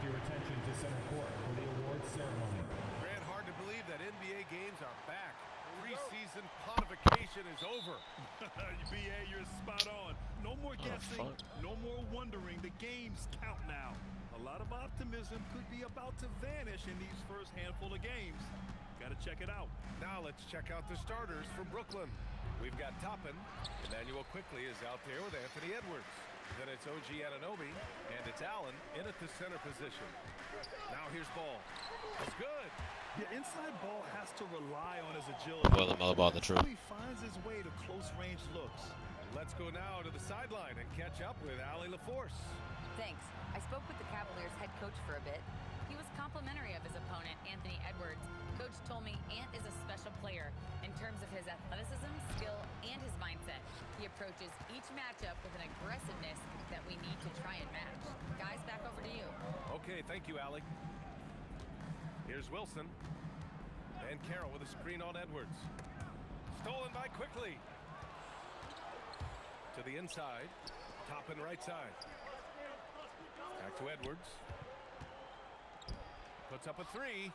your attention to center court for the awards ceremony. Grant, hard to believe that NBA games are back. Preseason ponification is over. BA, you're spot on. No more guessing, no more wondering. The games count now. A lot of optimism could be about to vanish in these first handful of games. Got to check it out. Now let's check out the starters for Brooklyn. We've got Toppin. Emmanuel quickly is out there with Anthony Edwards. Then it's OG Anunoby, and it's Allen in at the center position. Now here's Ball. That's good. The inside ball has to rely on his agility. Boil the ball the truth. He finds his way to close-range looks. Let's go now to the sideline and catch up with Allie LaForce. Thanks. I spoke with the Cavaliers head coach for a bit. He was complimentary of his opponent, Anthony Edwards. Coach told me Ant is a special player in terms of his athleticism, skill, and his mindset. He approaches each matchup with an aggressiveness that we need to try and match. Guys, back over to you. Okay, thank you, Allie. Here's Wilson. And Carroll with a screen on Edwards. Stolen by quickly. To the inside. Toppin right side. Back to Edwards. Puts up a three.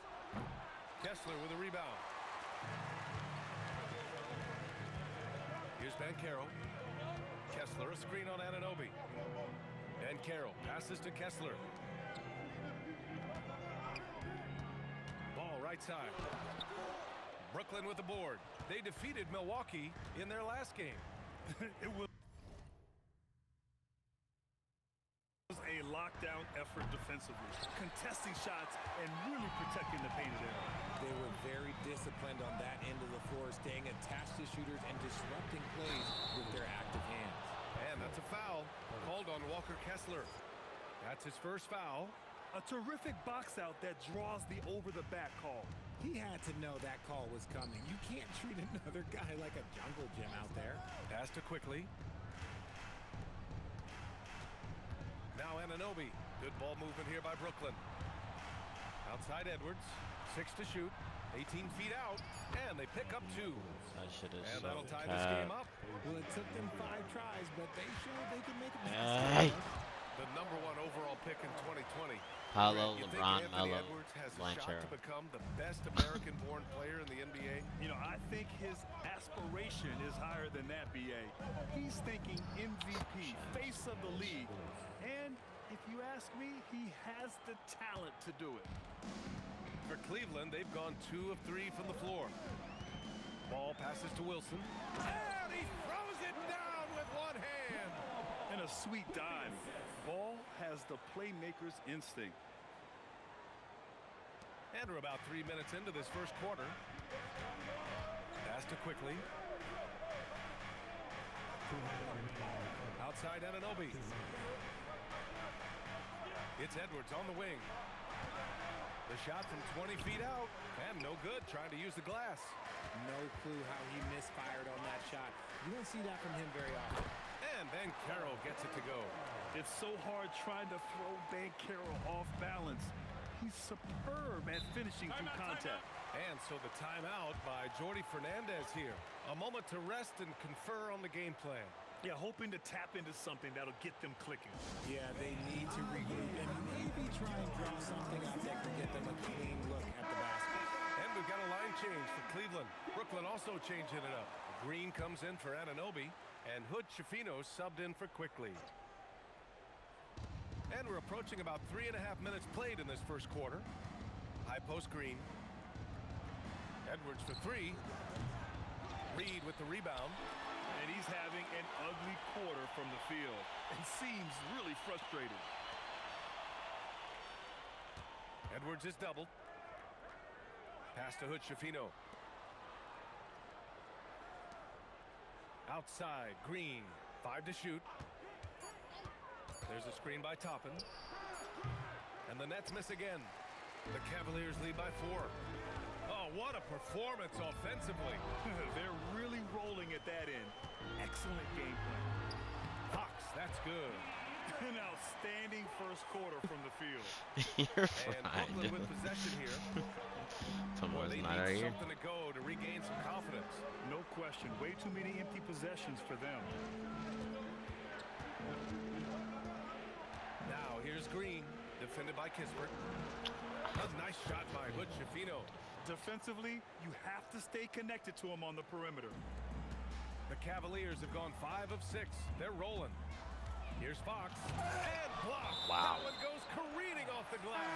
Kessler with a rebound. Here's Banchero. Kessler, a screen on Anunoby. Banchero passes to Kessler. Ball right side. Brooklyn with the board. They defeated Milwaukee in their last game. It was a lockdown effort defensively, contesting shots and really protecting the painted area. They were very disciplined on that end of the floor, staying attached to shooters and disrupting plays with their active hands. And that's a foul called on Walker Kessler. That's his first foul. A terrific box out that draws the over-the-back call. He had to know that call was coming. You can't treat another guy like a jungle gym out there. Pass to quickly. Now Anunoby. Good ball movement here by Brooklyn. Outside Edwards. 6 to shoot. 18 feet out. And they pick up 2. That shit is and so that'll tie this game up. Well, it took them 5 tries, but they showed they could make a Hey. The number 1 overall pick in 2020. Paolo, You think LeBron, Anthony Melo, Edwards has a shot Blanchard. to become the best American-born player in the NBA? You know, I think his aspiration is higher than that, BA. He's thinking MVP, face of the league. And if you ask me, he has the talent to do it. For Cleveland, they've gone 2 of 3 from the floor. Ball passes to Wilson. And he throws it down with one hand. And a sweet dive. Ball has the playmaker's instinct. And we're about 3 minutes into this first quarter. Pass to quickly. Outside Anunoby. It's Edwards on the wing. The shot from 20 feet out. And no good, trying to use the glass. No clue how he misfired on that shot. You don't see that from him very often. And Banchero gets it to go. It's so hard trying to throw Banchero off balance. He's superb at finishing through contact. And so the timeout by Jordi Fernandez here. A moment to rest and confer on the game plan. Yeah, hoping to tap into something that'll get them clicking. Yeah, they need to regroup and maybe try and draw something up that can get them a clean look at the basket. And we've got a line change for Cleveland. Brooklyn also changing it up. Green comes in for Anunoby, and Hood Schifino subbed in for Quickly. And we're approaching about 3.5 minutes played in this first quarter. High post Green. Edwards for 3. Reed with the rebound. And he's having an ugly quarter from the field and seems really frustrated. Edwards is doubled. Pass to Hood Schifino. Outside, Green. 5 to shoot. There's a screen by Toppin. And the Nets miss again. The Cavaliers lead by 4. Oh, what a performance offensively. They're really rolling at that end. Excellent game plan. Fox, that's good. An outstanding first quarter from the field. You're And fine. Brooklyn with possession here. Boy, Someone's they not out need here. something to go to regain some confidence. No question. Way too many empty possessions for them. Now here's Green defended by Kispert. A nice shot by Hood Schifino. Defensively, you have to stay connected to him on the perimeter. The Cavaliers have gone 5 of 6. They're rolling. Here's Fox. And blocked. Wow. That one goes careening off the glass.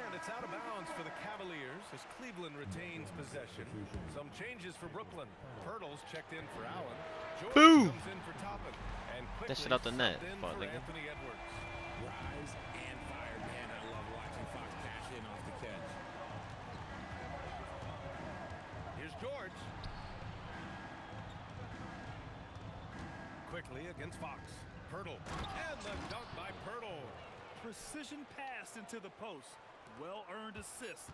And it's out of bounds for the Cavaliers as Cleveland retains possession. Some changes for Brooklyn. Pirtle's checked in for Allen. George Boom. comes in for Toppin. And That quickly shit out the net, subbed in fuck, for nigga. Anthony Edwards. Rise and fire. Man, I love watching Fox cash in off the catch. Here's George. Quickly against Fox. Pirtle. And the dunk by Pirtle. Precision pass into the post. Well-earned assist.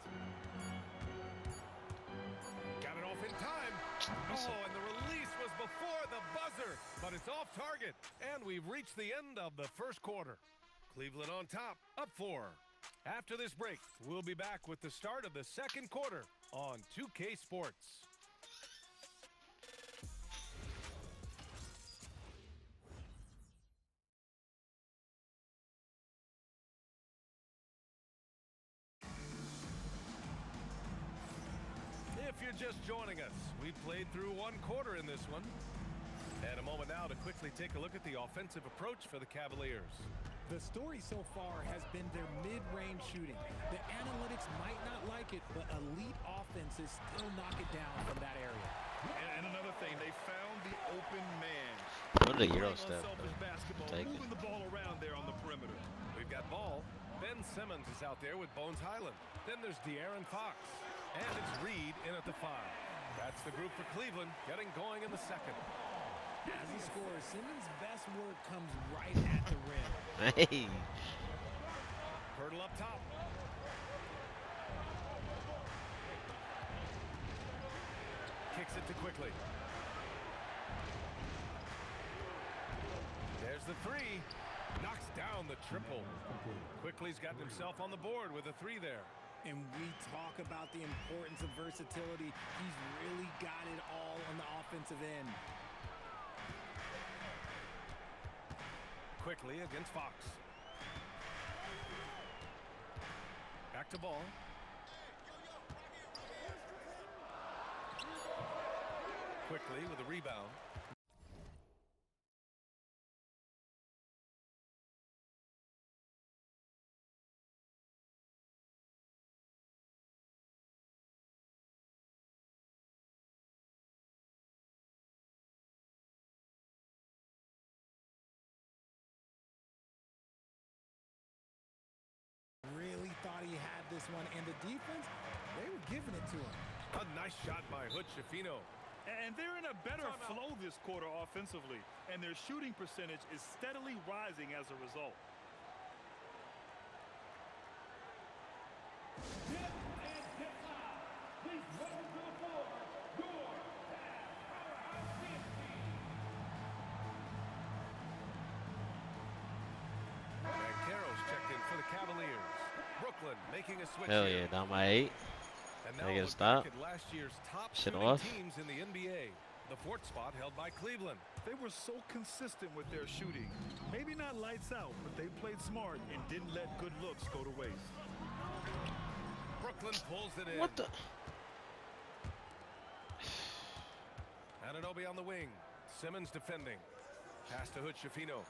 Got it off in time. Oh, and the release was before the buzzer, but it's off target. And we've reached the end of the first quarter. Cleveland on top, up 4. After this break, we'll be back with the start of the second quarter on 2K Sports. If you're just joining us, we played through one quarter in this one. And a moment now to quickly take a look at the offensive approach for the Cavaliers. The story so far has been their mid-range shooting. The analytics might not like it, but elite offenses still knock it down from that area. And another thing, they found the open man. What a Euro Playing step. unselfish basketball, Take it. moving the ball around there on the perimeter. We've got ball. Ben Simmons is out there with Bones Highland. Then there's De'Aaron Fox. And it's Reed in at the 5. That's the group for Cleveland getting going in the second. As a scorer, Simmons' best work comes right at the rim. Hey. Pirtle up top. Kicks it to Quickly. There's the 3. Knocks down the triple. Quickly's got himself on the board with a 3 there. And we talk about the importance of versatility. He's really got it all on the offensive end. Quickly against Fox. Back to ball. Quickly with a rebound. Really thought he had this one, and the defense, they were giving it to him. A nice shot by Hood Schifino. And they're in a better flow this quarter offensively, and their shooting percentage is steadily rising as a result. Banchero's checked in for the Cavaliers. Brooklyn making a switch Hell here. yeah, down by 8. And Can I now get a look stop? back at last year's top Shit shooting off. teams in the NBA. The 4th spot held by Cleveland. They were so consistent with their shooting. Maybe not lights out, but they played smart and didn't let good looks go to waste. Brooklyn pulls it in. What the? Anunoby on the wing. Simmons defending. Pass to Hood Schifino.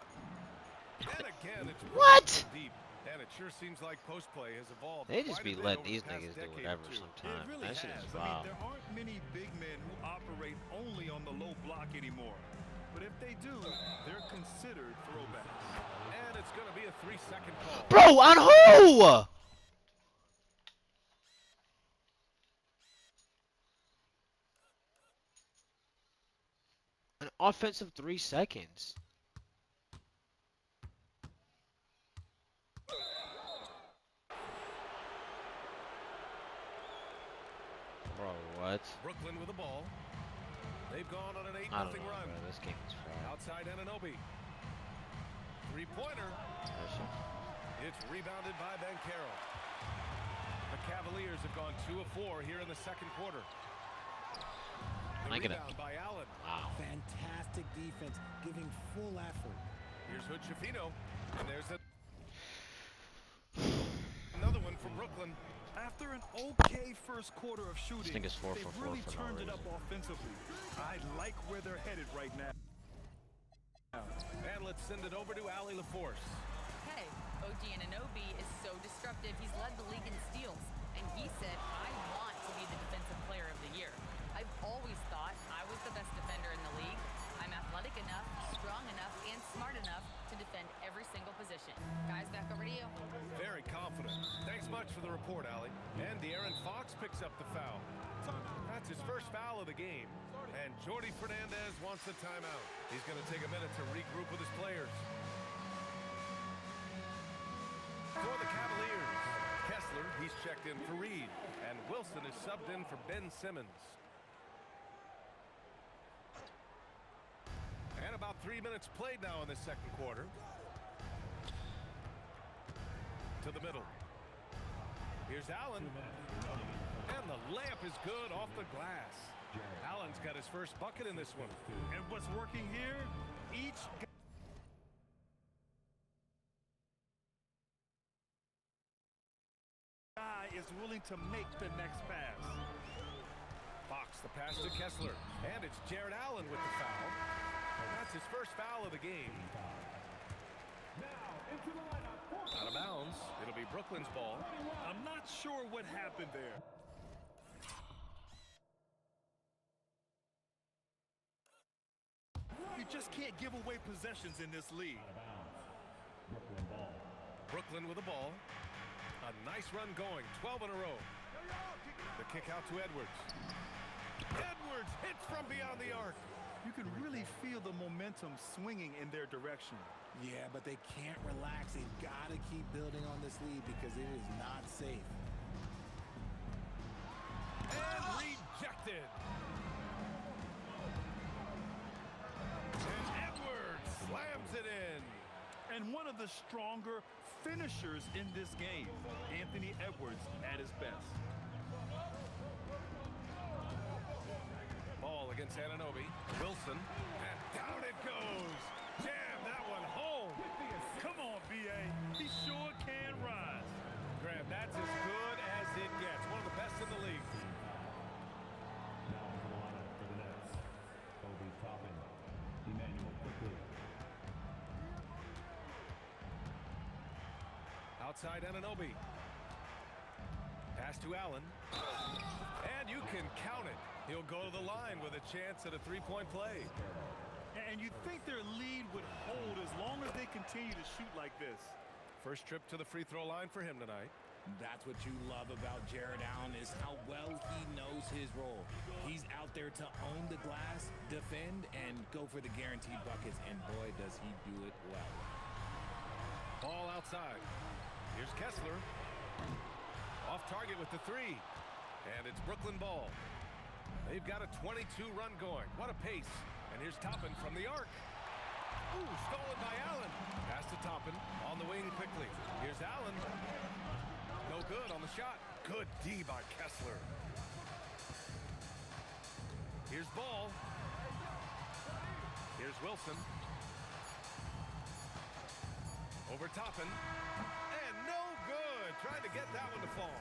And again, it's What? deep. And it sure seems like post play has evolved. They just quite a be bit letting over these the past niggas do decade or whatever two. sometimes. It really That shit has. is I mean, wild. there aren't many big men who operate only on the low block anymore. But if they do, they're considered throwbacks. And it's going to be a 3-second call. Bro, on who? An offensive 3 seconds. Bro, what? Brooklyn with the ball. They've gone on an 8-0 I don't know, run. bro. This game is fried. Outside Anunoby. Three-pointer. It's rebounded by Banchero. The Cavaliers have gone 2 of 4 here in the second quarter. The I get it. rebound by Allen. Wow. Fantastic defense, giving full effort. Here's Hood Schifino. And there's the... for Brooklyn. After an okay first quarter of shooting, think it's 4 they've for 4 really for no turned it up reason. offensively. I like where they're headed right now. And let's send it over to Allie LaForce. Hey, OG Anunoby is so disruptive. He's led the league in steals, and he said, I want to be the defensive player of the year. I've always thought I was the best defender in the league. I'm athletic enough, strong enough, and smart enough to defend every single position. Guys, back over to you. Very confident. Thanks much for the report, Allie. And De'Aaron Fox picks up the foul. That's his first foul of the game. And Jordi Fernandez wants a timeout. He's going to take a minute to regroup with his players. For the Cavaliers, Kessler, he's checked in for Reed. And Wilson is subbed in for Ben Simmons. And about 3 minutes played now in the second quarter. To the middle. Here's Allen. And the layup is good off the glass. Allen's got his first bucket in this one. And what's working here? Each guy is willing to make the next pass. Fox the pass to Kessler. And it's Jared Allen with the foul. That's his first foul of the game. Out of bounds. It'll be Brooklyn's ball. I'm not sure what happened there. You just can't give away possessions in this league. Brooklyn with the ball. A nice run going. 12 in a row. The kick out to Edwards. Edwards hits from beyond the arc. You can really feel the momentum swinging in their direction. Yeah, but they can't relax. They've got to keep building on this lead because it is not safe. And rejected. And Edwards slams it in. And one of the stronger finishers in this game, Anthony Edwards at his best. Ball against Anunoby. Wilson. And down it goes. Jam that one home. Come on, B.A. He sure can rise. Graham, that's as good as it gets. One of the best in the league. Now in the lineup for the Nets. Obi Toppin. Emmanuel quickly. Outside Anunoby. Pass to Allen. And you can count it. He'll go to the line with a chance at a three-point play. And you think their lead would hold as long as they continue to shoot like this. First trip to the free throw line for him tonight. That's what you love about Jared Allen is how well he knows his role. He's out there to own the glass, defend, and go for the guaranteed buckets. And boy, does he do it well. Ball outside. Here's Kessler. Off target with the three. And it's Brooklyn ball. They've got a 22 run going. What a pace. And here's Toppin from the arc. Ooh, stolen by Allen. Pass to Toppin on the wing quickly. Here's Allen. No good on the shot. Good D by Kessler. Here's Ball. Here's Wilson. Over Toppin. And no good. Trying to get that one to fall.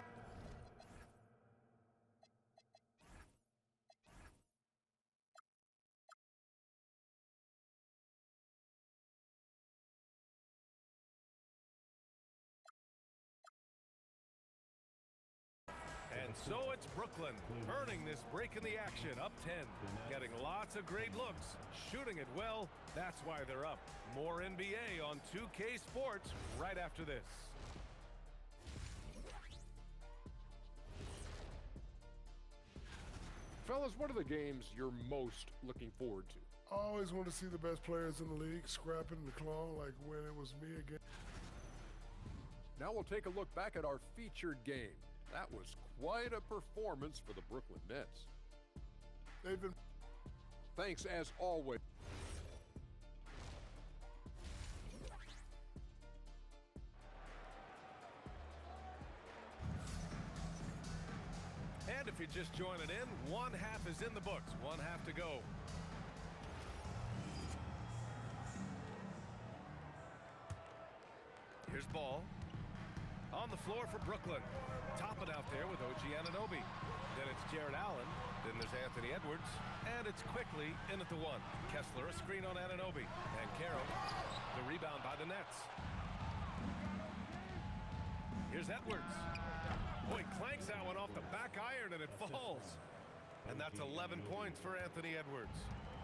And so it's Brooklyn earning this break in the action, up 10, getting lots of great looks, shooting it well. That's why they're up. More NBA on 2K Sports right after this. Fellas, what are the games you're most looking forward to? I always want to see the best players in the league scrapping the claw like when it was me again. Now we'll take a look back at our featured game. That was quite a performance for the Brooklyn Nets. They've been Thanks as always. And if you're just joining in, one half is in the books, one half to go. Here's Ball. On the floor for Brooklyn. Topping out there with OG Anunoby. Then it's Jared Allen. Then there's Anthony Edwards. And it's quickly in at the one. Kessler, a screen on Anunoby. And Carroll, the rebound by the Nets. Here's Edwards. Boy, clanks that one off the back iron and it falls. And that's 11 points for Anthony Edwards.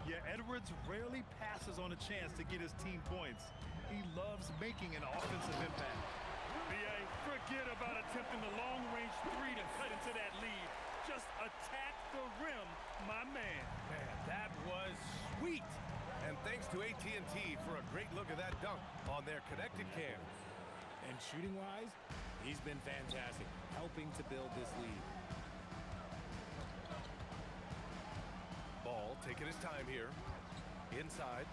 Yeah, Edwards rarely passes on a chance to get his team points. He loves making an offensive impact. BA, forget about attempting the long-range three to cut into that lead. Just attack the rim, my man. Man, that was sweet. And thanks to AT&T for a great look at that dunk on their connected cam. And shooting-wise, he's been fantastic, helping to build this lead. Ball taking his time here. Inside.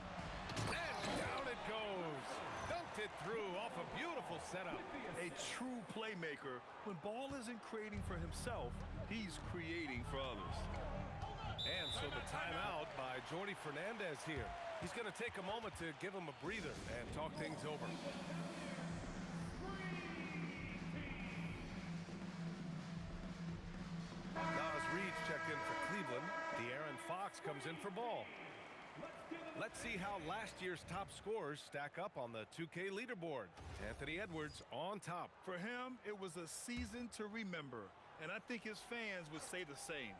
And down it goes. Dunked it through off a beautiful setup. A true playmaker. When ball isn't creating for himself, he's creating for others. And so the timeout by Jordi Fernandez here. He's going to take a moment to give him a breather and talk things over. Nas Reed's checked in for Cleveland. De'Aaron Fox comes in for Ball. Let's see how last year's top scorers stack up on the 2K leaderboard. Anthony Edwards on top. For him, it was a season to remember, and I think his fans would say the same.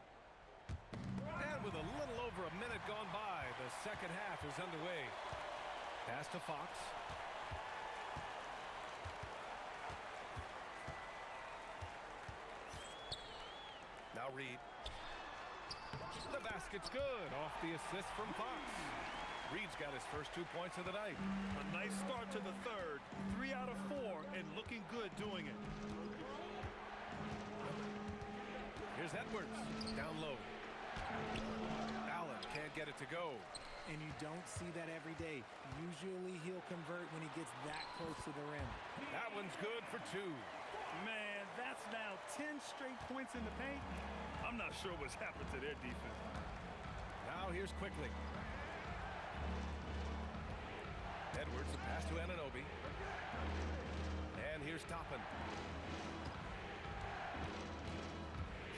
And with a little over a minute gone by, the second half is underway. Pass to Fox. Now Reed. The basket's good off the assist from Fox. Reed's got his first 2 points of the night. A nice start to the third. 3 out of 4 and looking good doing it. Here's Edwards. Down low. Allen can't get it to go. And you don't see that every day. Usually he'll convert when he gets that close to the rim. That one's good for 2. Man, that's now 10 straight points in the paint. I'm not sure what's happened to their defense. Now here's Quickly. Edwards, a pass to Anunoby. And here's Toppin.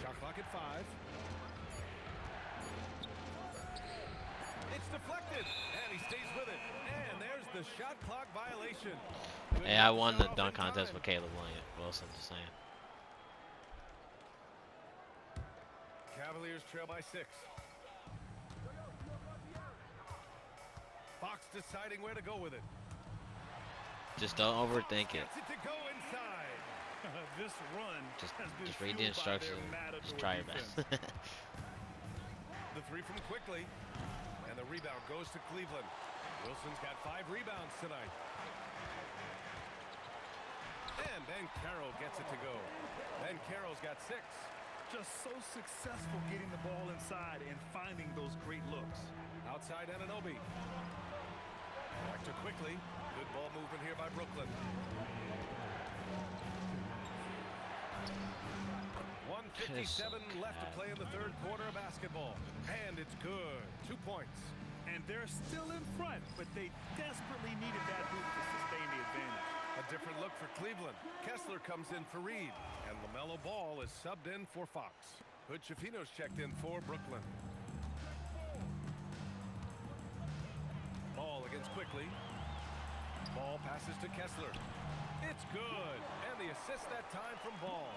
Shot clock at 5. It's deflected, and he stays with it. And there's the shot clock violation. Hey, I won the dunk contest with Caleb Wilson, just saying. Cavaliers trail by 6. Fox deciding where to go with it. Just don't overthink it. Gets it to go inside. This run Just has been read the fueled by their instructions. matador Just try your defense. best. The 3 from Quickly. And the rebound goes to Cleveland. Wilson's got 5 rebounds tonight. And Ben Carroll gets it to go. Ben Carroll's got 6. Just so successful getting the ball inside and finding those great looks. Outside Anunoby. Back to Quickly. Good ball movement here by Brooklyn. 1:57 left to play in the third quarter of basketball. And it's good. 2 points. And they're still in front, but they desperately needed that hoop to sustain the advantage. A different look for Cleveland. Kessler comes in for Reed. And LaMelo Ball is subbed in for Fox. Hood Schifino's checked in for Brooklyn. Ball against Quickly. Ball passes to Kessler. It's good. And the assist that time from Ball.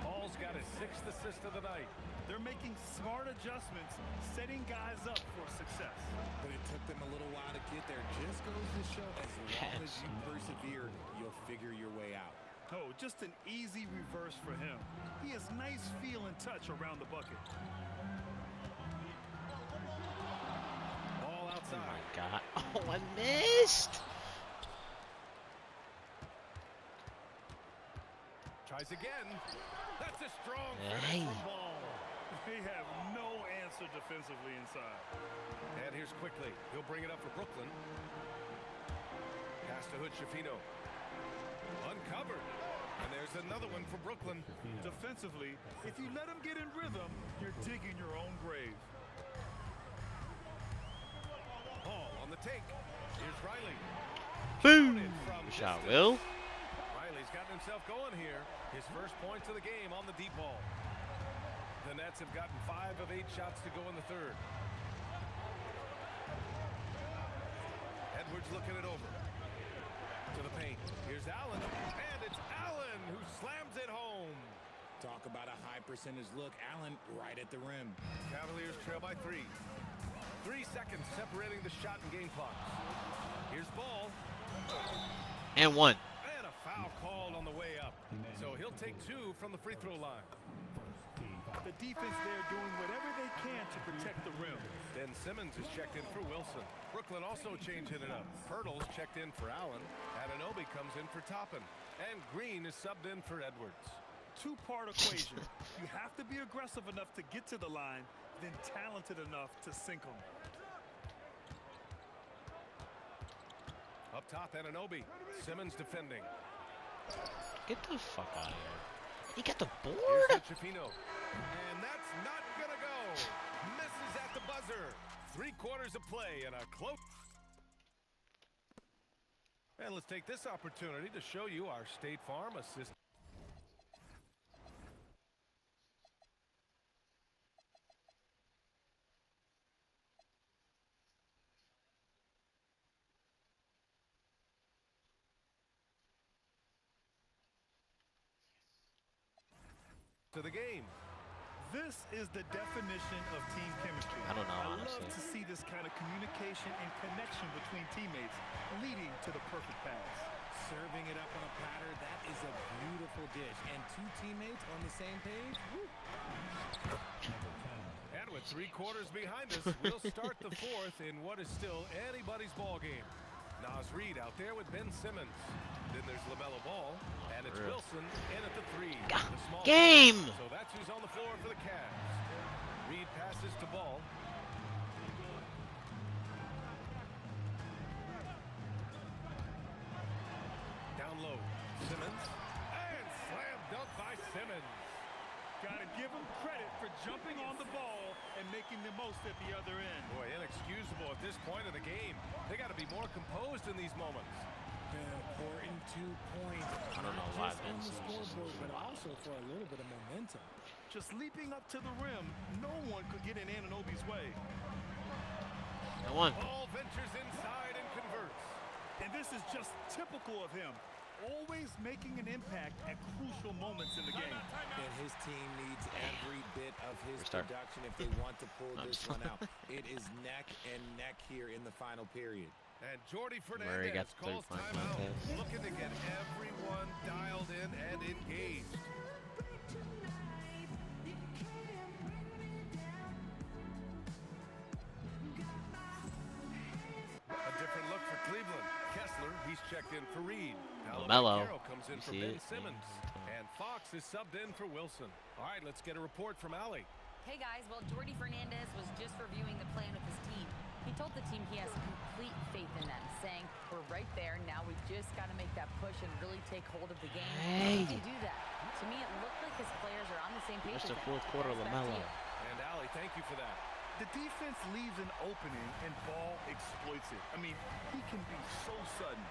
Ball's got his 6th assist of the night. They're making smart adjustments, setting guys up for success. But it took them a little while to get there. Just goes to show, as long as you persevere, you'll figure your way out. Oh, just an easy reverse for him. He has nice feel and touch around the bucket. Ball Oh outside. my God. Oh, I missed. Tries again. That's a strong Hey. finish from Ball. They have no answer defensively inside. And here's Quickly. He'll bring it up for Brooklyn. Pass to Hood Schifino. Uncovered. And there's another one for Brooklyn. Defensively, if you let him get in rhythm, you're digging your own grave. Ball on the take. Here's Riley. Boom. Counted from Good shot, distance. Will. Riley's he's gotten himself going here. His first points of the game on the deep ball. The Nets have gotten 5 of 8 shots to go in the third. Edwards looking it over. To the paint. Here's Allen. And it's Allen who slams it home. Talk about a high percentage look. Allen right at the rim. Cavaliers trail by 3. 3 seconds separating the shot and game clock. Here's Ball. And 1. And a foul called on the way up. So he'll take 2 from the free throw line. The defense there doing whatever they can to protect the rim. Ben Simmons is checked in for Wilson. Brooklyn also changing it up. Pirtle's checked in for Allen. Anunoby comes in for Toppin. And Green is subbed in for Edwards. Two-part equation. You have to be aggressive enough to get to the line, then talented enough to sink them. Up top, Anunoby. Simmons defending. Get the fuck out of here. He got the Here's board. Chifino. And that's not going to go. Misses at the buzzer. 3 quarters of play and a close. And let's take this opportunity to show you our State Farm assist. To the game. This is the definition of team chemistry. I don't know, I honestly. love to see this kind of communication and connection between teammates, leading to the perfect pass. Serving it up on a platter. That is a beautiful dish. And 2 teammates on the same page. Woo. And with 3 quarters behind us, we'll start the 4th in what is still anybody's ball game. Nas Reed out there with Ben Simmons. Then there's LaMelo Ball, and it's Wilson in at the 3. The small Game. So that's who's on the floor for the Cavs. Reed passes to Ball. Down low, Simmons, and slam dunk by Simmons. Gotta give him credit for jumping on the ball and making the most at the other end. Boy, inexcusable at this point of the game. They got to be more composed in these moments. An important 2 points. I don't know Not why just Ben on the Simmons is scoreboard, but wild. also for a little bit of momentum. Just leaping up to the rim, no one could get in Anunoby's way. And 1. Ball ventures inside and converts. And this is just typical of him. Always making an impact at crucial moments in the game. And his team needs every bit of his Restart. production if they want to pull this one out. It is neck and neck here in the final period. And Jordy Murray got Fernandez the calls third-point timeout, contest. looking to get everyone dialed in and engaged. A different look for Cleveland. Kessler, he's checked in for Reed. LaMelo. comes in You for see Ben it? Simmons. And Fox is subbed in for Wilson. All right, let's get a report from Allie. Hey guys, well, Jordy Fernandez was just reviewing the plan with his team. He told the team he has complete faith in them, saying, we're right there, now we just got to make that push and really take hold of the game. Hey. He can do that. To me, it looked like his players are on the same page. That's the with him. 4th quarter Guys, back to LaMelo. you. And Allie, thank you for that. The defense leaves an opening and Ball exploits it. I mean, he can be so sudden.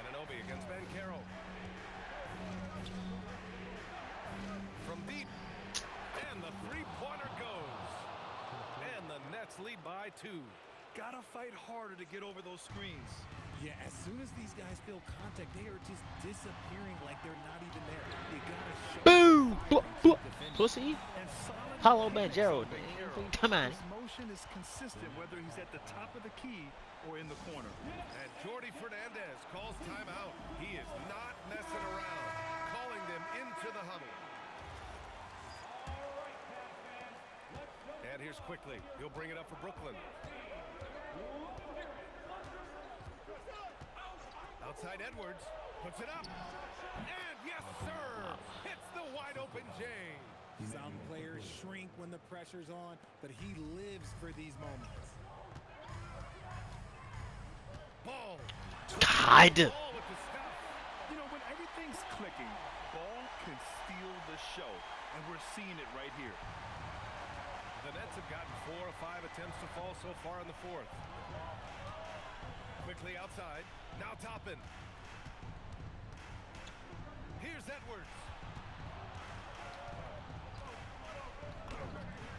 Anunoby against Ben Caro. From deep. And the 3-pointer goes. And the Nets lead by 2. Gotta fight harder to get over those screens. Yeah, as soon as these guys feel contact, they are just disappearing like they're not even there. You gotta show Boo! some fire and keep defending. Pussy. And solid Hollow mechanics man Gerald. from Banchero. Come on. His motion is consistent whether he's at the top of the key or in the corner. And Jordy Fernandez calls timeout. He is not messing around. Calling them into the huddle. And here's Quickly. He'll bring it up for Brooklyn. Outside Edwards. Puts it up. And yes, sir. Hits the wide open James. Some players shrink when the pressure's on, but he lives for these moments. Ball. God. Ball with the stuff. You know, when everything's clicking, Ball can steal the show. And we're seeing it right here. The Nets have gotten 4 or 5 attempts to fall so far in the 4th. Quickly Quickly outside. Now Toppin. Here's Edwards.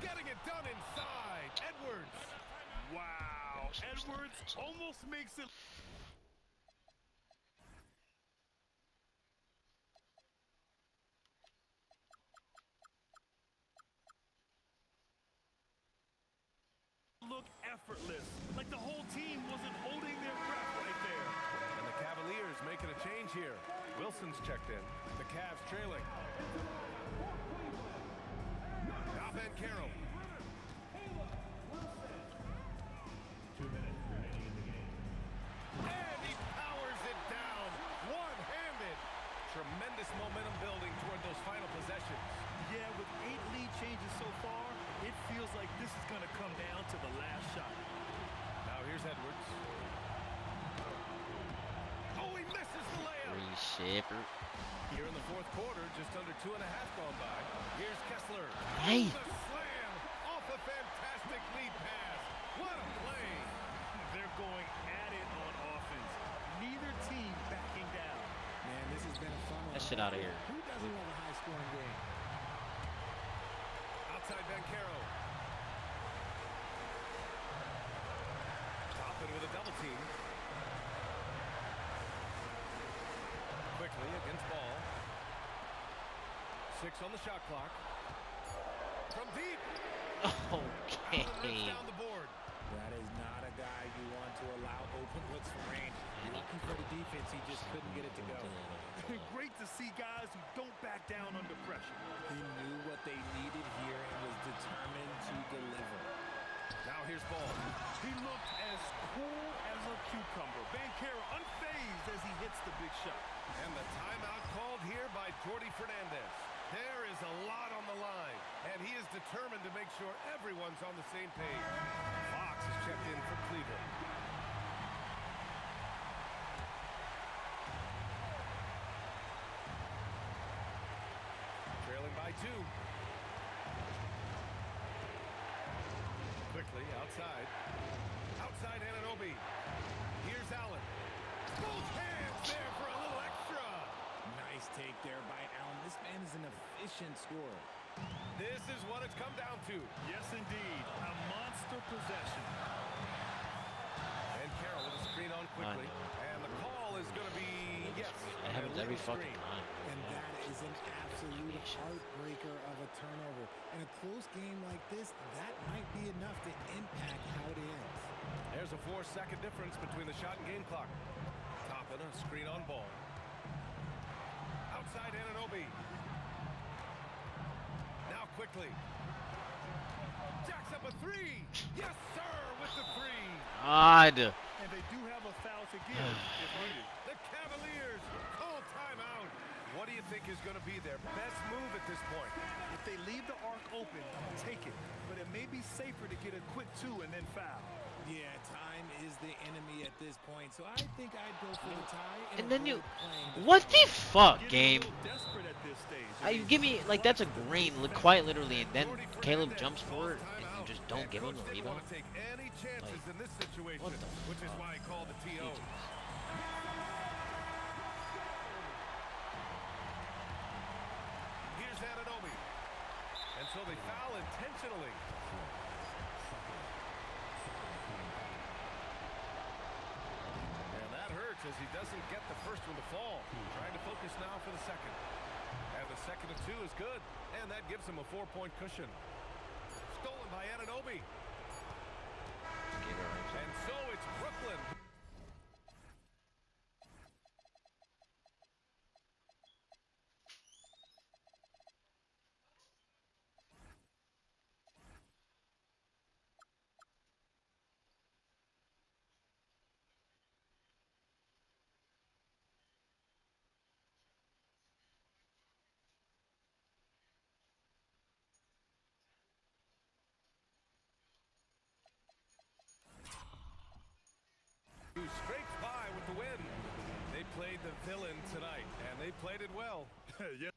Getting it done inside. Edwards. Wow. Edwards almost makes it look effortless. Like the whole team wasn't holding their breath right there. And the Cavaliers making a change here. Wilson's checked in. The Cavs trailing. Now Ben Carroll. 2 minutes remaining in the game. And he powers it down. One-handed. Tremendous momentum building toward those final possessions. Yeah, with 8 lead changes so far, it feels like this is going to come down to the last shot. Now here's Edwards. Oh, he misses the layup. Shipper. Here in the fourth quarter, just under 2.5 gone by. Here's Kessler. Hey. The slam off a fantastic lead pass. What a play. They're going at it on offense. Neither team backing down. Man, this has been a fun one. That shit out of here. Who doesn't love a high-scoring game? Outside Ben Carroll. Toppin with a double team. Quickly against ball. 6 on the shot clock. From deep. Allen rips Okay. down the board. That is not a guy you want to allow open looks for rain. Lucky for the defense, he just couldn't get it to go. Great to see guys who don't back down under pressure. He knew what they needed here and was determined to deliver. Now here's ball. He looked as cool as a cucumber. Banchero unfazed as he hits the big shot. And the timeout called here by Jordi Fernandez. There is a lot on the line, and he is determined to make sure everyone's on the same page. Fox is checked in for Cleveland. Trailing by 2. Quickly outside. Outside Anunoby. Here's Allen. Both hands there for a little extra. Nice take there by Allen. This man is an efficient scorer. This is what it's come down to. Yes, indeed. A monster possession. And Carroll with a screen on quickly. And the call is going to be, yes. It happens every fucking time. And that is an absolute heartbreaker of a turnover. In a close game like this, that might be enough to impact how it ends. There's a 4-second difference between the shot and game clock. Toppin, a screen on ball. Outside Anunoby. Now quickly. Jacks up a 3. Yes, sir, with the 3. God. And they do have a foul to give if needed. The Cavaliers call timeout. What do you think is going to be their best move at this point? If they leave the arc open, take it. But it may be safer to get a quick 2 and then foul. Yeah, time is the enemy at this point, so I think I'd go for the tie. And then you, avoid playing what the fuck, Getting a game? little desperate at this stage. You give me like that's a green, quite literally, and then Caleb jumps for it, and you just don't give him the Didn't rebound. want to take any chances Like, in this situation, what the which is why he called the TO. Here's Anunoby. And so they foul intentionally. And that hurts as he doesn't get the first one to fall. Trying to focus now for the second. And the second of 2 is good. And that gives him a 4-point cushion. Stolen by Anunoby. And so it's Brooklyn. Who scrapes by with the win. They played the villain tonight, and they played it well. Yes.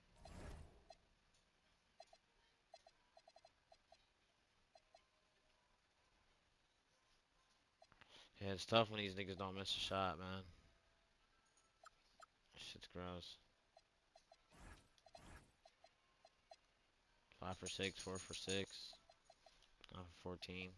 Yes, It's tough when these niggas don't miss a shot, man. Shit's gross. 5 for 6, 4 for 6, 9 for 14.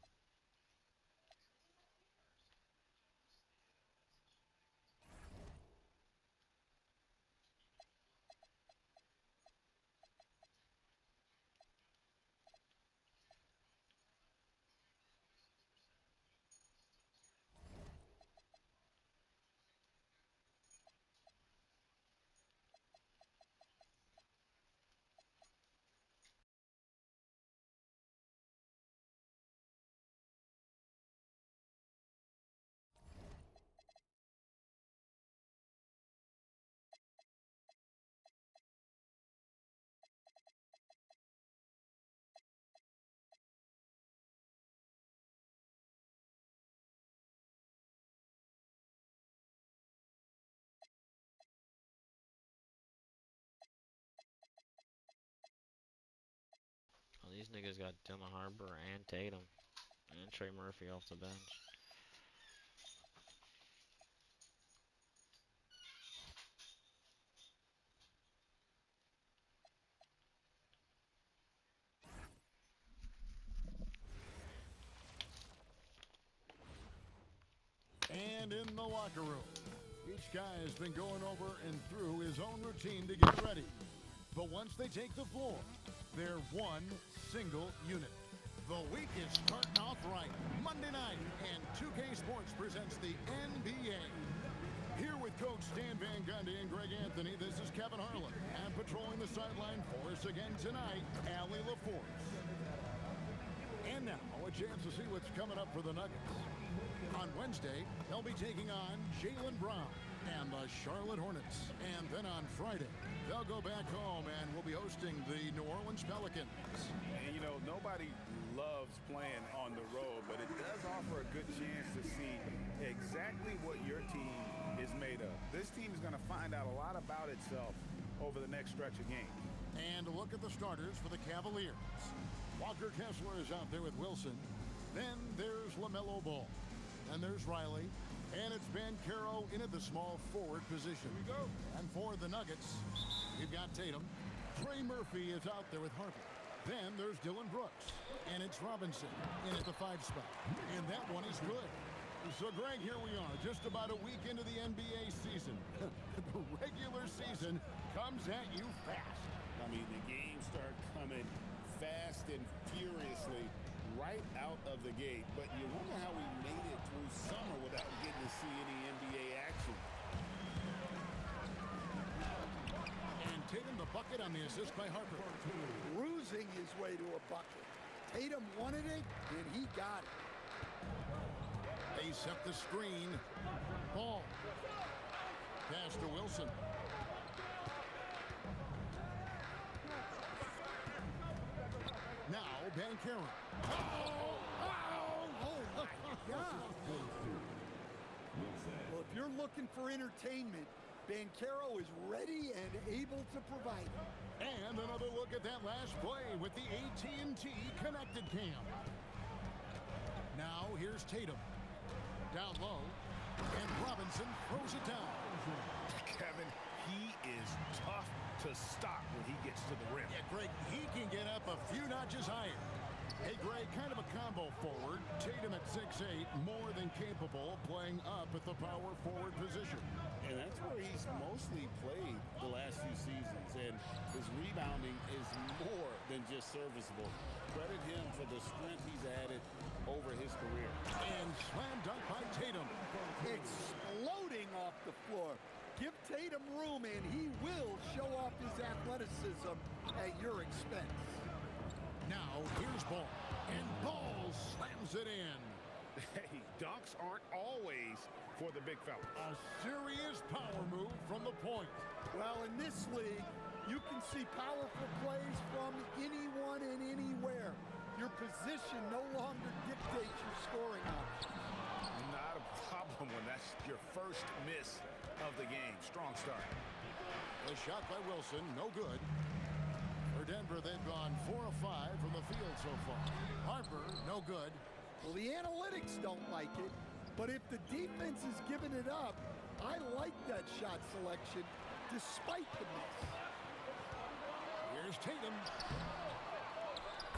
Oh, these niggas got Dylan Harper and Tatum and Trey Murphy off the bench. And in the locker room, each guy has been going over and through his own routine to get ready. But once they take the floor, they're one single unit. The week is starting off right. Monday night, and 2K Sports presents the NBA. Here with Coach Stan Van Gundy and Greg Anthony, this is Kevin Harlan. And patrolling the sideline for us again tonight, Allie LaForce. And now, a chance to see what's coming up for the Nuggets. On Wednesday, they'll be taking on Jaylen Brown and the Charlotte Hornets. And then on Friday, they'll go back home and will be hosting the New Orleans Pelicans. And, you know, nobody loves playing on the road, but it does offer a good chance to see exactly what your team is made of. This team is going to find out a lot about itself over the next stretch of games. And a look at the starters for the Cavaliers. Walker Kessler is out there with Wilson. Then there's LaMelo Ball. And there's Riley. And it's Banchero in at the small forward position. Here we go. And for the Nuggets, we've got Tatum. Trey Murphy is out there with Harper. Then there's Dylan Brooks. And it's Robinson in at the 5 spot. And that one is good. So, Greg, here we are, just about a week into the NBA season. The regular season comes at you fast. I mean, the games start coming fast and furiously right out of the gate. But you wonder how we made it through summer without getting to see any NBA action. And Tatum the bucket on the assist by Harper. Cruising his way to a bucket. Tatum wanted it, and he got it. They set the screen. Ball. Pass to Wilson. Now, Banchero. Oh, my God. Well, if you're looking for entertainment, Banchero is ready and able to provide it. And another look at that last play with the AT&T connected cam. Now, here's Tatum. Down low, and Robinson throws it down. Kevin, he is tough to stop when he gets to the rim. Yeah, Greg, he can get up a few notches higher. Hey, Greg, kind of a combo forward. Tatum at 6'8", more than capable of playing up at the power forward position. And that's where he's mostly played the last few seasons. And his rebounding is more than just serviceable. Credit him for the strength he's added over his career. And slam dunk by Tatum. Exploding off the floor. Give Tatum room, and he will show off his athleticism at your expense. Now, here's Ball. And Ball slams it in. Hey, dunks aren't always for the big fella. A serious power move from the point. Well, in this league, you can see powerful plays from anyone and anywhere. Your position no longer dictates your scoring options. Not a problem when that's your first miss of the game. Strong start. A shot by Wilson, no good. For Denver, they've gone 4 of 5 from the field so far. Harper, no good. Well, the analytics don't like it, But if the defense is giving it up, I like that shot selection despite the miss. Here's Tatum.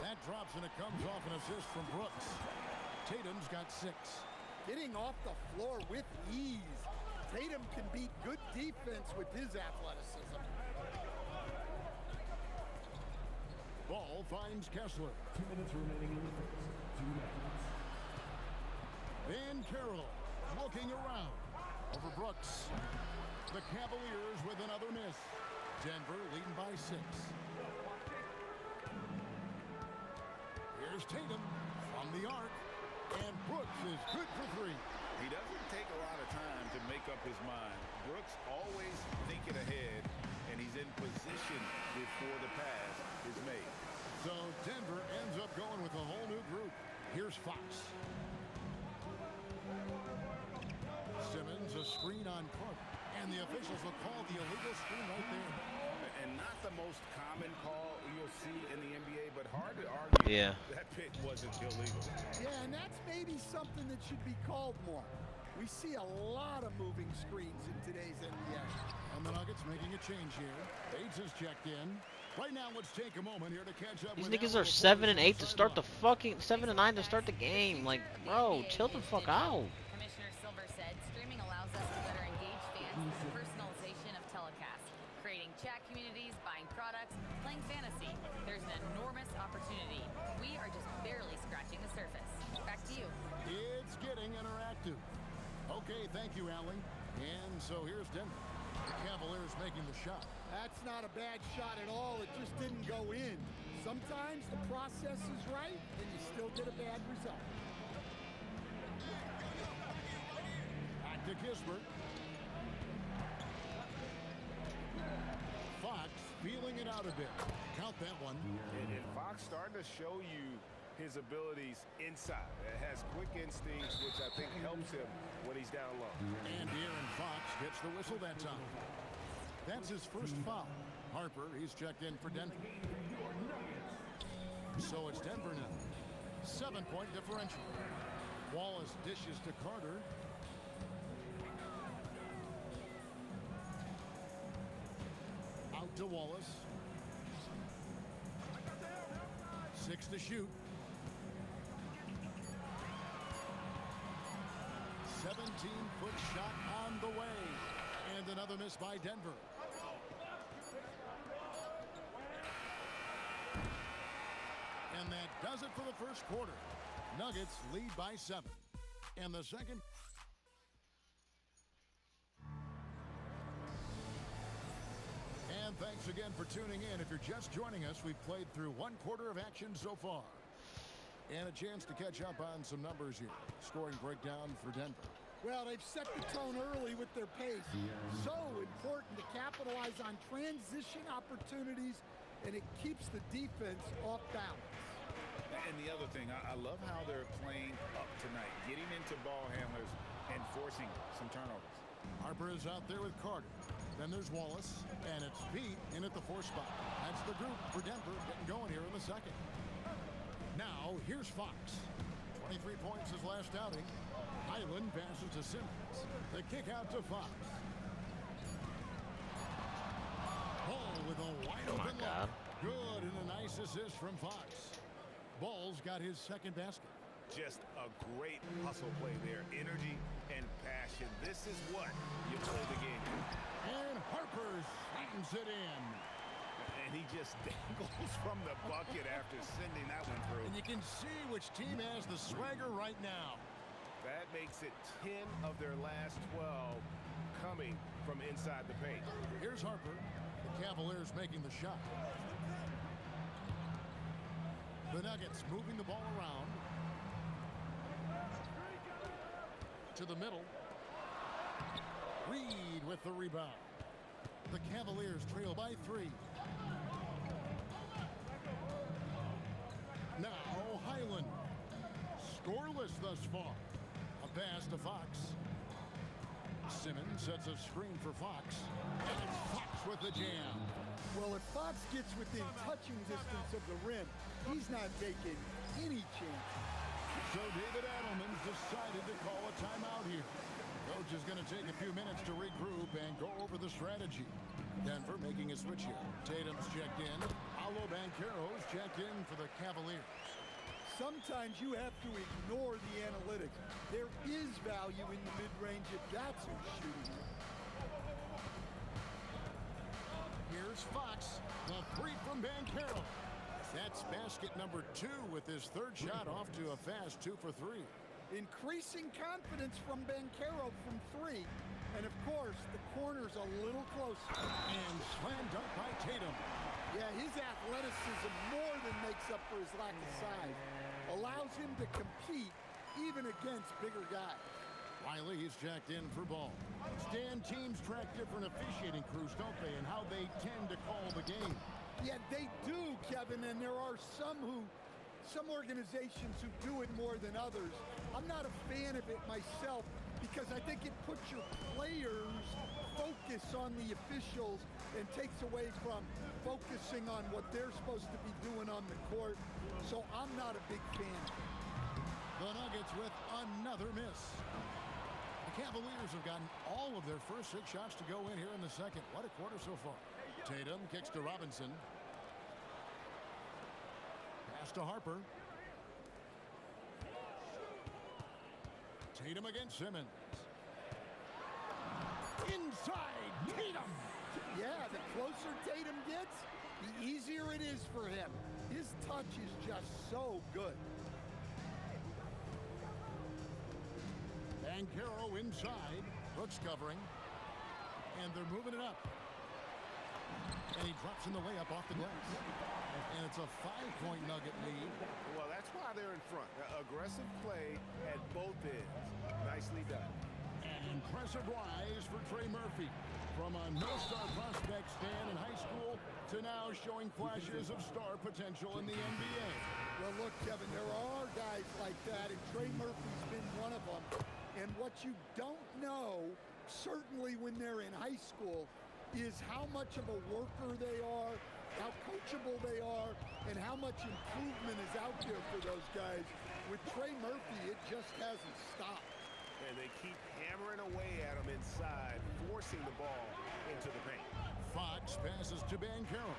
That drops and it comes off an assist from Brooks. Tatum's got 6. Getting off the floor with ease. Tatum can beat good defense with his athleticism. Ball finds Kessler. 2 minutes remaining in the first. 2 minutes. Van Carroll looking around. Over Brooks. The Cavaliers with another miss. Denver leading by 6. Here's Tatum from the arc. And Brooks is good for 3. He doesn't take a lot of time to make up his mind. Brooks always thinking ahead, and he's in position before the pass is made. So Denver ends up going with a whole new group. Here's Fox. Simmons, a screen on Carter. And the officials will call the illegal screen right there. And not the most common call you'll see in the NBA, but hard to argue that pick wasn't illegal. Yeah, and that's maybe something that should be called more. We see a lot of moving screens in today's NBA. And the Nuggets making a change here. Bates has checked in. Right now, let's take a moment here to catch up. These niggas are 7 and 8 to start the fucking 7 and 9 to start the game. Like, bro, chill the fuck out. Commissioner Silver said streaming allows us to better engage fans with the personalization of telecasts, creating chat communities, buying products, playing fantasy. There's an enormous opportunity. We are just barely scratching the surface. Back to you. It's getting interactive. Okay, thank you, Allie. And so here's Denver. The Cavaliers making the shot. That's not a bad shot at all. It just didn't go in. Sometimes the process is right, and you still get a bad result. Back to Kispert. Fox feeling it out a bit. Count that one. And Fox starting to show you his abilities inside. It has quick instincts, which I think helps him when he's down low. And De'Aaron Fox gets the whistle that time. That's his first foul. Harper, he's checked in for Denver. So it's Denver now. 7-point differential. Wallace dishes to Carter. Out to Wallace. 6 to shoot. 17-foot shot on the way. And another miss by Denver. And that does it for the first quarter. Nuggets lead by 7. And the second. And thanks again for tuning in. If you're just joining us, we've played through 1 quarter of action so far. And a chance to catch up on some numbers here. Scoring breakdown for Denver. Well, they've set the tone early with their pace. So important to capitalize on transition opportunities, and it keeps the defense off balance. And the other thing, I love how they're playing up tonight, getting into ball handlers and forcing some turnovers. Harper is out there with Carter. Then there's Wallace, and it's Pete in at the 4 spot. That's the group for Denver getting going here in the second. Now, here's Fox. 23 points his last outing. Highland passes to Simmons. The kick out to Fox. Ball with a wide open look. Good, and a nice assist from Fox. Ball's got his second basket. Just a great hustle play there. Energy and passion. This is what you play the game. And Harper slams it in. And he just dangles from the bucket after sending that one through. And you can see which team has the swagger right now. That makes it 10 of their last 12 coming from inside the paint. Here's Harper. The Cavaliers making the shot. The Nuggets moving the ball around. To the middle. Reed with the rebound. The Cavaliers trail by 3. Now Highland. Scoreless thus far. A pass to Fox. Simmons sets a screen for Fox. And it's Fox with the jam. Well, if Fox gets within touching distance of the rim, he's not taking any chance. So David Adelman's decided to call a timeout here. Coach is going to take a few minutes to regroup and go over the strategy. Denver making a switch here. Tatum's checked in. Paolo Banchero's checked in for the Cavaliers. Sometimes you have to ignore the analytics. There is value in the mid-range if that's who's shooting. Here's Fox. The three from Banchero. That's basket number 2 with his third shot off to a fast 2 for 3. Increasing confidence from Banchero from 3. And of course, the corner's a little closer. And slam dunk by Tatum. Yeah, his athleticism more than makes up for his lack of size. Allows him to compete even against bigger guys. Wiley is jacked in for ball. Stan, teams track different officiating crews, don't they, and how they tend to call the game. Yeah, they do, Kevin, and there are some organizations who do it more than others. I'm not a fan of it myself because I think it puts your players' focus on the officials and takes away from focusing on what they're supposed to be doing on the court. So I'm not a big fan. The Nuggets with another miss. The Cavaliers have gotten all of their first 6 shots to go in here in the second. What a quarter so far. Tatum kicks to Robinson. Pass to Harper. Tatum against Simmons. Inside Tatum. Yeah, the closer Tatum gets, the easier it is for him. His touch is just so good. Banchero inside. Brooks covering. And they're moving it up. And he drops in the layup off the glass. And it's a 5-point Nugget lead. Well, that's why they're in front. Aggressive play at both ends. Nicely done. An impressive rise for Trey Murphy. From a no-star prospect stand in high school to now showing flashes of star potential in the NBA. Well, look, Kevin, there are guys like that, and Trey Murphy's been one of them. And what you don't know, certainly when they're in high school, is how much of a worker they are, how coachable they are, and how much improvement is out there for those guys. With Trey Murphy, it just hasn't stopped. And they keep hammering away at him inside, forcing the ball into the paint. Fox passes to Banchero.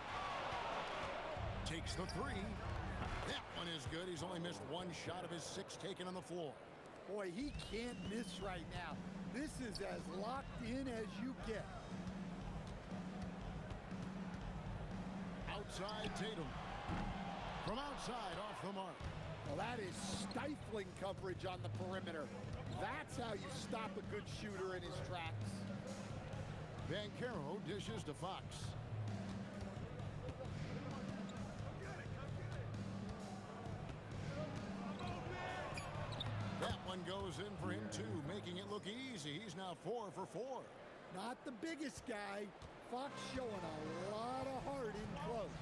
Takes the 3. That one is good. He's only missed 1 shot of his 6 taken on the floor. Boy, he can't miss right now. This is as locked in as you get. Outside Tatum. From outside off the mark. Well, that is stifling coverage on the perimeter. That's how you stop a good shooter in his tracks. Banchero dishes to Fox. That one goes in for him too, making it look easy. He's now 4 for 4. Not the biggest guy. Fox showing a lot of heart in close.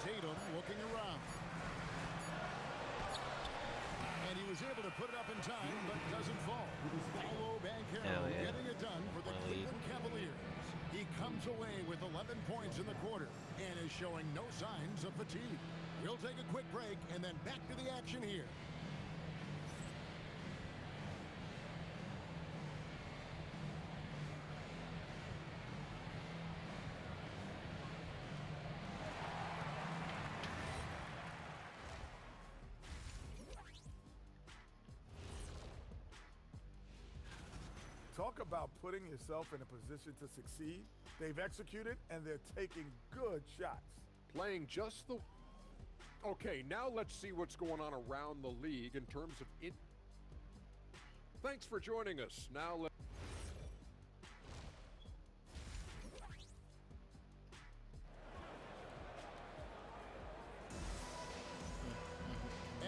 Tatum looking around. And he was able to put it up in time, but doesn't fall. Paolo Banchero getting it done for the Cleveland Cavaliers. He comes away with 11 points in the quarter and is showing no signs of fatigue. We'll take a quick break and then back to the action here. Talk about putting yourself in a position to succeed. They've executed, and they're taking good shots. Playing just the... Okay, now let's see what's going on around the league in terms of... Thanks for joining us. Now let's...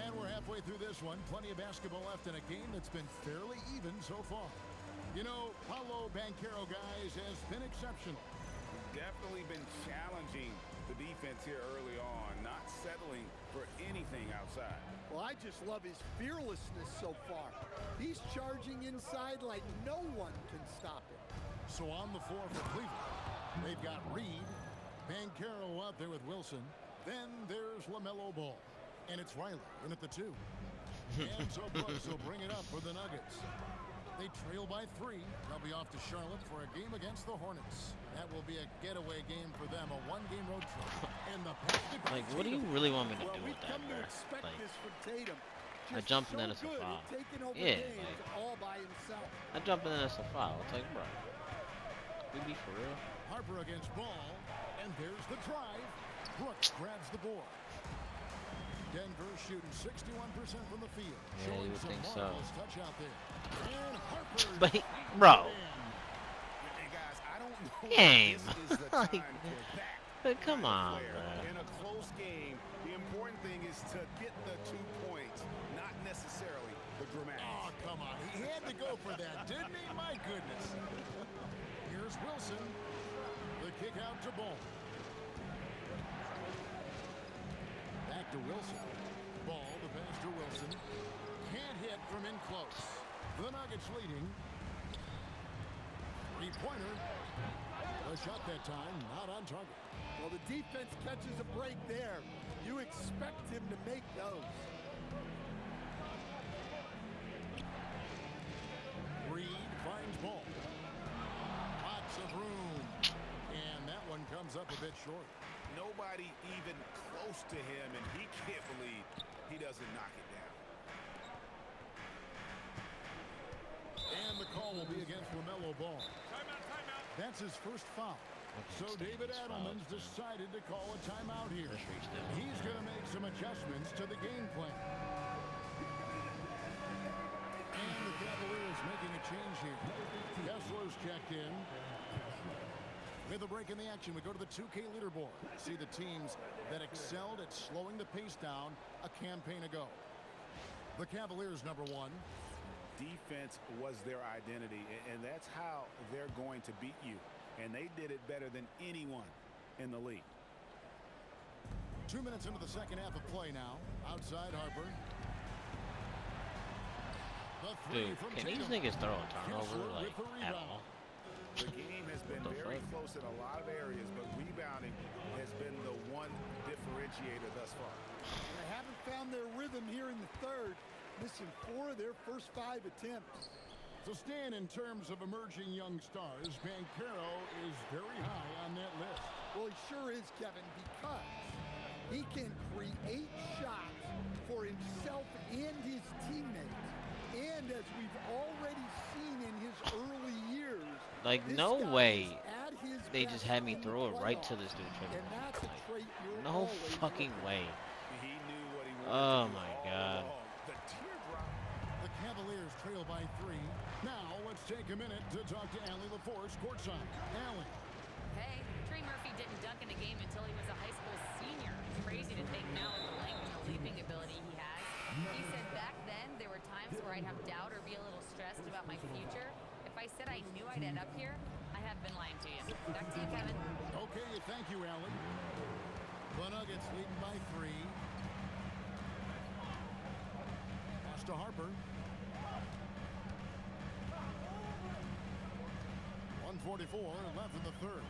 And we're halfway through this one. Plenty of basketball left in a game that's been fairly even so far. You know, Paolo Banchero, guys, has been exceptional. Definitely been challenging the defense here early on, not settling for anything outside. Well, I just love his fearlessness so far. He's charging inside like no one can stop him. So on the floor for Cleveland, they've got Reed, Banchero out there with Wilson, Then there's LaMelo Ball. And it's Riley in at the 2. And so Brooks will bring it up for the Nuggets. They trail by 3. They'll be off to Charlotte for a game against the Hornets. That will be a getaway game for them, a one-game road trip. And the Like, what do you really want me to do We've with that, come to bro? expect Like, this from Tatum. I Just jump and so then it's a good foul. at taking over Yeah, games like, all by himself. I jump and then it's a foul. It's like, bro, we be for real. Harper against Ball. And there's the drive. Brooks grabs the board. Denver shooting 61% from the field. Yeah, Showing you would some think so. marvelous touch out there. And Harper. But, bro. And guys, I don't know Game. if this is the time for that. But come on, player. bro. In a close game, the important thing is to get the 2 points, not necessarily the dramatics. Oh, come on. He had to go for that, didn't he? My goodness. Here's Wilson. The kick out to Ball. Back to Wilson. Ball, the pass to Wilson. Can't hit from in close. The Nuggets leading. 3-pointer. A shot that time, not on target. Well, the defense catches a break there. You expect him to make those. Reed finds Ball. Lots of room. And that one comes up a bit short. Nobody even close to him, and he can't believe he doesn't knock it down. And the call will be against LaMelo Ball. That's his first foul. So David Adelman's decided to call a timeout here. He's going to make some adjustments to the game plan. And the Cavaliers making a change here. Kessler's checked in. With a break in the action, we go to the 2K leaderboard. See the teams that excelled at slowing the pace down a campaign ago. The Cavaliers, number 1. Defense was their identity, and that's how they're going to beat you. And they did it better than anyone in the league. 2 minutes into the second half of play now. Outside Harper. The 3 Dude, from can Tatum. these niggas throw a turnover, Kessler like, with the at rebound. all? The game has been What the very fuck? close in a lot of areas, but rebounding has been the one differentiator thus far. They haven't found their rhythm here in the third, missing 4 of their first 5 attempts. So Stan, in terms of emerging young stars, Banchero is very high on that list. Well, he sure is, Kevin, because he can create shots for himself and his teammates. And as we've already seen in his early years, Like, this no guy way is at his they just best had me in the throw it right to playoffs. this dude. And that's a Like, trait you're no always fucking looking way. He knew what he wanted Oh to do my all God. along. The teardrop. The Cavaliers trail by 3. Now let's take a minute to talk to Allie LaForce courtside. Allie. Hey, Trey Murphy didn't dunk in a game until he was a high school senior. It's crazy to think now with the length and the leaping ability he has. He said back then there were times where I'd have doubt or be a little stressed about my future. If I said I knew I'd end up here, I have been lying to you. Back to you, Kevin. Okay, thank you, Allie. The Nuggets leading by 3. Pass to Harper. 1:44 left in the third.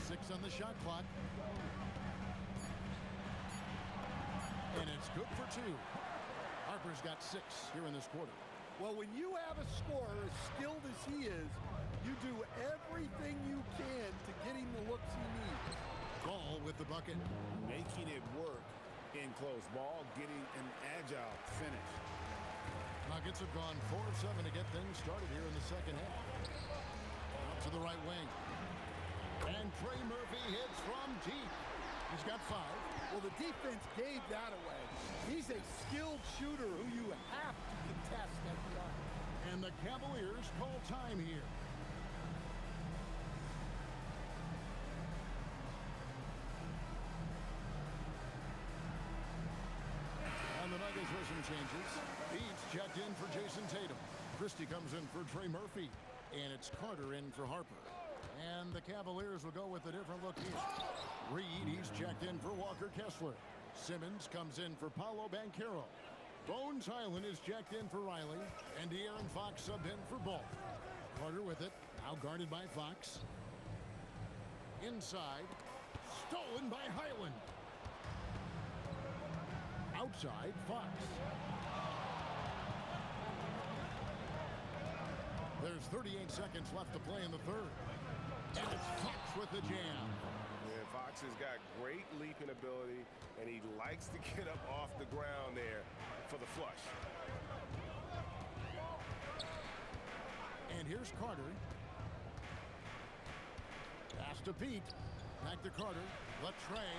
6 on the shot clock. And it's good for 2. Harper's got 6 here in this quarter. Well, when you have a scorer as skilled as he is, you do everything you can to get him the looks he needs. Ball with the bucket. Making it work in close ball, getting an agile finish. Nuggets have gone 4 of 7 to get things started here in the second half. Out to the right wing. And Trey Murphy hits from deep. He's got 5. Well, the defense gave that away. He's a skilled shooter who you have to contest every arm. And the Cavaliers call time here. And the Nuggets with some changes. Beats checked in for Jason Tatum. Christie comes in for Trey Murphy. And it's Carter in for Harper. And the Cavaliers will go with a different look here. Reed, he's checked in for Walker Kessler. Simmons comes in for Paolo Banchero. Bones Highland is checked in for Riley. And De'Aaron Fox subbed in for Ball. Carter with it. Now guarded by Fox. Inside. Stolen by Highland. Outside, Fox. There's 38 seconds left to play in the third. And it's Fox with the jam. Yeah, Fox has got great leaping ability, and he likes to get up off the ground there for the flush. And here's Carter. Pass to Pete. Back to Carter. The tray.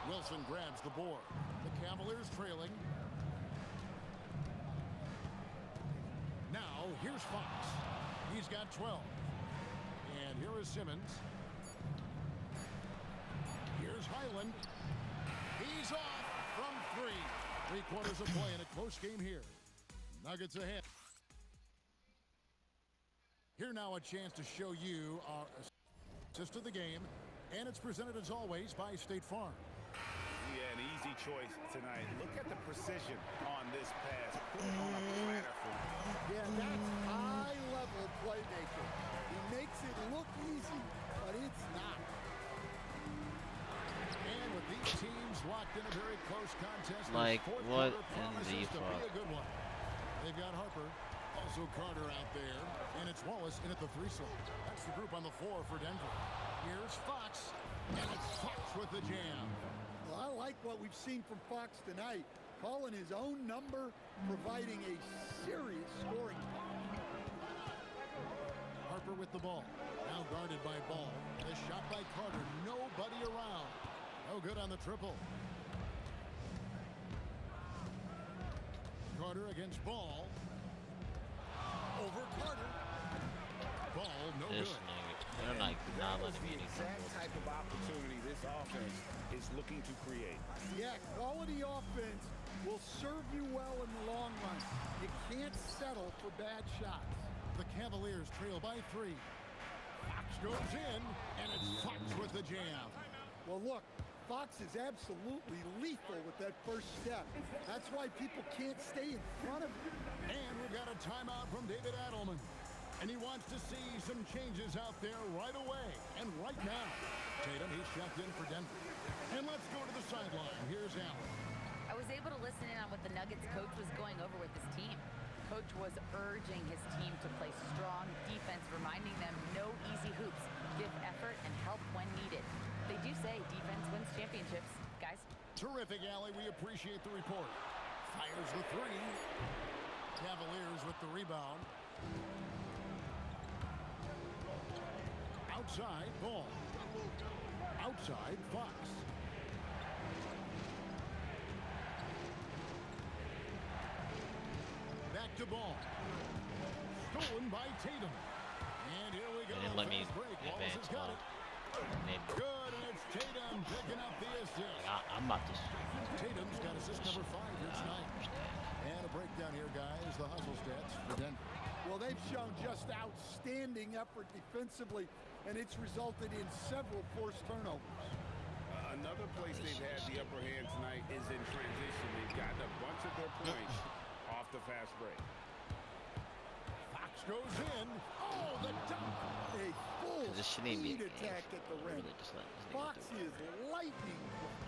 Wilson grabs the board. The Cavaliers trailing. Now, here's Fox. He's got 12. And here is Simmons. Here's Highland. He's off from three. 3 quarters of play in a close game here. Nuggets ahead. Here now a chance to show you our assist of the game. And it's presented as always by State Farm. Yeah, an easy choice tonight. Look at the precision on this pass. Put it on a platter for you. Yeah, that's high-level playmaking. He makes it look easy, but it's not. And with these teams locked in a very close contest, Like, fourth what quarter in promises the to fuck? be a good one. They've got Harper, also Carter out there, and it's Wallace in at the 3 slot. That's the group on the 4 for Denver. Here's Fox, and it's Fox with the jam. Well, I like what we've seen from Fox tonight, calling his own number, providing a serious scoring. Harper with the ball, now guarded by Ball. The shot by Carter, nobody around. No good on the triple. Carter against Ball. Over Carter. Ball, no This good. nigga. They're like not That was letting me the anything. exact type of opportunity this offense is looking to create. Yeah, quality offense will serve you well in the long run. You can't settle for bad shots. The Cavaliers trail by 3. Fox goes in, and it's Fox with the jam. Well, look, Fox is absolutely lethal with that first step. That's why people can't stay in front of him. And we've got a timeout from David Adelman. And he wants to see some changes out there right away and right now. Tatum, he's checked in for Denver. And let's go to the sideline. Here's Allen. I was able to listen in on what the Nuggets coach was going over with his team. Coach was urging his team to play strong defense, reminding them no easy hoops, give effort and help when needed. They do say defense wins championships, guys. Terrific, Allie. We appreciate the report. Fires the 3. Cavaliers with the rebound. Outside, Ball. Outside, Fox. Back to Ball. Stolen by Tatum. And here we go. They didn't let me Fast break. Wallace advance has got well. it. They- Good, and it's Tatum picking up the assist. I'm about to. Tatum's got assist number 5 here tonight. And a breakdown here, guys. The hustle stats for Denver. Well, they've shown just outstanding effort defensively, and it's resulted in several forced turnovers. Another place they've had the upper hand tonight is in transition. They've gotten a bunch of their points off the fast break. Fox goes in. Oh, the dunk. A full This shouldn't be speed a game. attack at the rim. Really just let this nigga Fox do it. is lightning quick.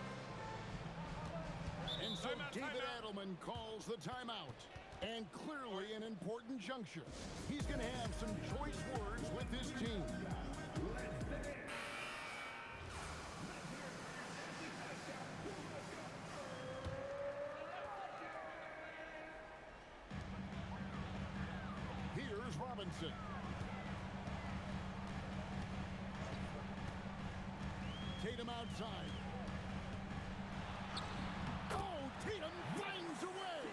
And so David Adelman calls the timeout. And clearly an important juncture. He's going to have some choice words with his team. Here's Robinson. Tatum outside. Oh, Tatum finds a way.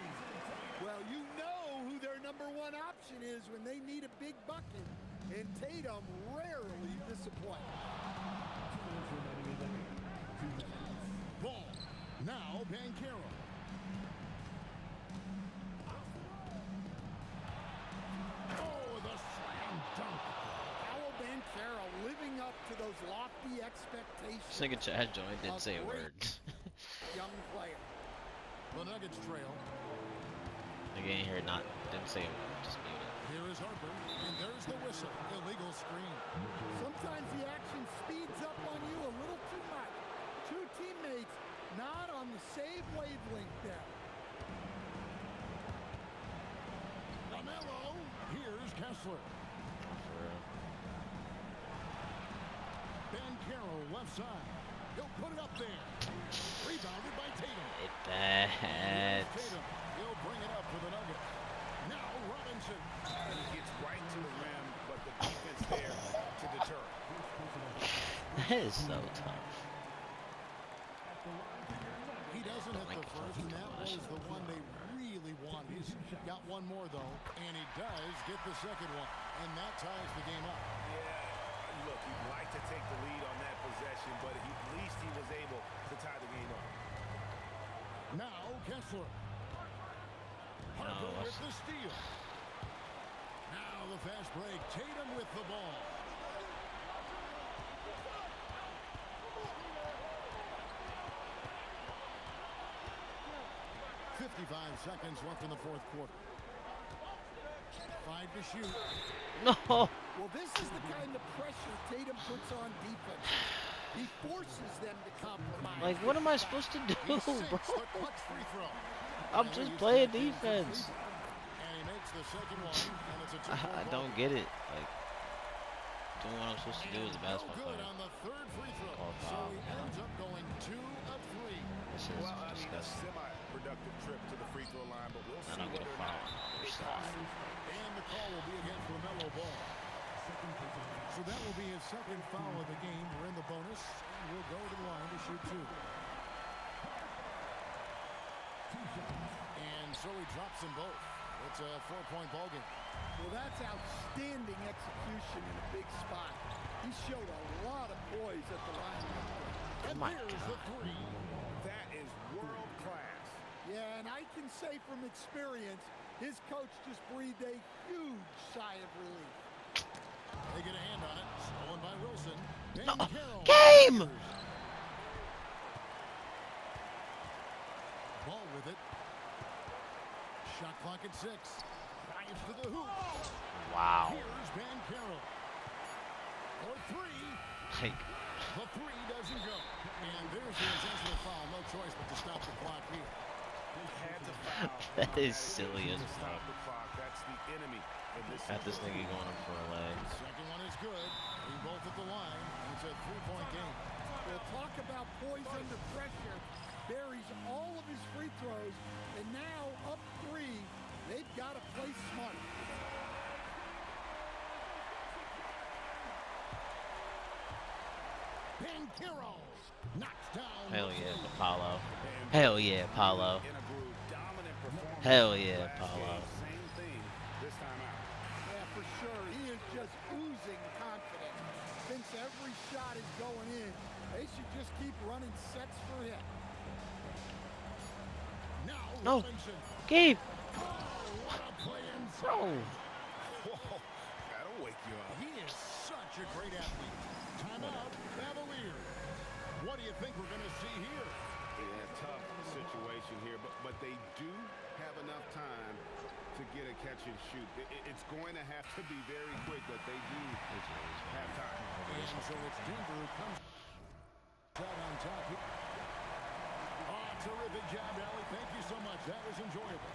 Well, you know who their number one option is when they need a big bucket, and Tatum rarely disappoints. Ball. Now Banchero. Oh, the slam dunk. Paolo Banchero living up to those lofty expectations. This nigga Chad Joy didn't say a word. Young player. The Nuggets trail. Nigga in here didn't say a word. Just muted. Here is Harper, and there's the whistle. Illegal screen. Sometimes the action speeds up on you a little too much. Two teammates not on the same wavelength there. LaMelo. Here's Kessler. Ben Carroll left side. He'll put it up there. Rebounded by Tatum. Bad. Tatum. He'll bring it up for the Nuggets. Now Robinson. He gets right to the rim, but the defense there to deter him. That is so tough. He doesn't hit the first, and that was the one they really wanted. He's got one more, though, and he does get the second one, and that ties the game up. Yeah, look, you'd like to take the lead on that possession, but at least he was able to tie the game up. Now Kessler. Harper with the steal. Now the fast break. Tatum with the ball. .55 seconds left in the fourth quarter. 5 to shoot. No. Well, this is the kind of pressure Tatum puts on defense. He forces them to compromise. Like, what am I supposed to do, bro? Free throw. I'm just playing defense. And he makes the second one, and it's a two-point I don't get it. Like, doing what I'm supposed to do as a basketball player. on the third free throw. Call So foul. he ends up going 2 of 3. This is Well, I mean, a disgusting. semi-productive trip to the free throw line, but we'll see I don't get a whether or foul not on the other it side. And the call will be against LaMelo Ball. So that will be his second foul of the game. We're in the bonus, and we'll go to the line to shoot 2. And so he drops them both. It's a 4-point ball game. Well, that's outstanding execution in a big spot. He showed a lot of poise at the line. And here's the 3. That is world class. Yeah, and I can say from experience, his coach just breathed a huge sigh of relief. They get a hand on it. Stolen by Wilson. No. Carroll. Game! Ball with it. Shot clock at 6. Drives to the hoop. Wow. Here's Van Carroll. For 3. Like, The 3 doesn't go. And there's the intentional foul. No choice but to stop the clock here. Had to foul. that is silly as To stop fuck. the clock. That's the enemy of this. Got this nigga going up for a leg. Second one is good. We both at the line. It's a 3-point game. We'll talk about poise under pressure. Buries all of his free throws, and now up 3. They've got to play smart. Ben Carroll knocks down. Hell yeah, Apollo. Hell yeah, Apollo. In a groove, dominant performance. Hell yeah, Last Apollo. game, same thing this time out. Yeah, for sure. He is just oozing confidence. Thinks every shot is going in. They should just keep running sets for him. Now No. Robinson. Gabe! Oh, what a play inside. Bro! Whoa, that'll wake you up. He is such a great athlete. Timeout, Cavaliers. What do you think we're going to see here? Yeah, tough situation here, but they do have enough time to get a catch and shoot. It's going to have to be very quick, but they do have time. And so it's Denver who comes out on top. Oh, terrific job, Allie. Thank you so much. That was enjoyable.